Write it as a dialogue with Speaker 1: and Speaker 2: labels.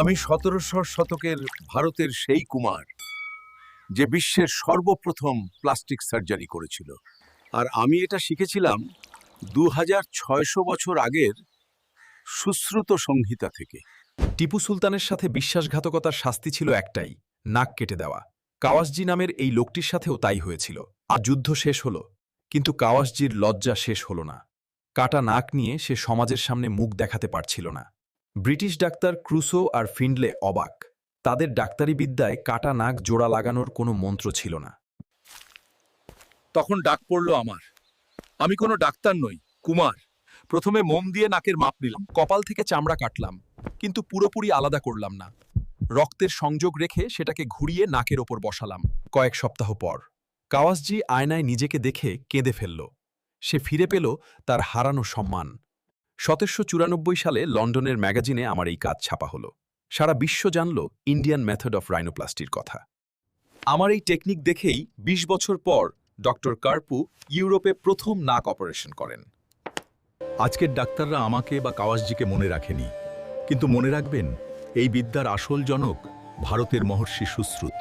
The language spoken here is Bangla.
Speaker 1: আমি ১৭০০ শতকের ভারতের সেই কুমার যে বিশ্বের সর্বপ্রথম প্লাস্টিক সার্জারি করেছিল। আর আমি এটা শিখেছিলাম ২৬০০ বছর আগের সুশ্রুত সংহিতা থেকে।
Speaker 2: টিপু সুলতানের সাথে বিশ্বাসঘাতকতার শাস্তি ছিল একটাই, নাক কেটে দেওয়া। কাওয়াসজি নামের এই লোকটির সাথেও তাই হয়েছিল। আর যুদ্ধ শেষ হলো, কিন্তু কাওয়াসজির লজ্জা শেষ হলো না। কাটা নাক নিয়ে সে সমাজের সামনে মুখ দেখাতে পারছিল না। ব্রিটিশ ডাক্তার ক্রুসো আর ফিন্ডলে অবাক। তাদের ডাক্তারি বিদ্যায় কাটা নাক জোড়া লাগানোর কোনো মন্ত্র ছিল না।
Speaker 1: তখন ডাক পড়ল আমার। আমি কোনো ডাক্তার নই, কুমার। প্রথমে মোম দিয়ে নাকের মাপ নিলাম,
Speaker 2: কপাল থেকে চামড়া কাটলাম, কিন্তু পুরোপুরি আলাদা করলাম না। রক্তের সংযোগ রেখে সেটাকে ঘুরিয়ে নাকের ওপর বসালাম। কয়েক সপ্তাহ পর কাওয়াসজি আয়নায় নিজেকে দেখে কেঁদে ফেলল। সে ফিরে পেল তার হারানো সম্মান। ১৭৯৪ সালে লন্ডনের ম্যাগাজিনে আমার এই কাজ ছাপা হলো। সারা বিশ্ব জানল ইন্ডিয়ান মেথড অফ রাইনোপ্লাস্টির কথা। আমার এই টেকনিক দেখেই ২০ বছর পর ডক্টর কার্পু ইউরোপে প্রথম নাক অপারেশন করেন।
Speaker 3: আজকের ডাক্তাররা আমাকে বা কাওয়াসজিকে মনে রাখেনি, কিন্তু মনে রাখবেন এই বিদ্যার আসল জনক ভারতের মহর্ষি সুশ্রুত।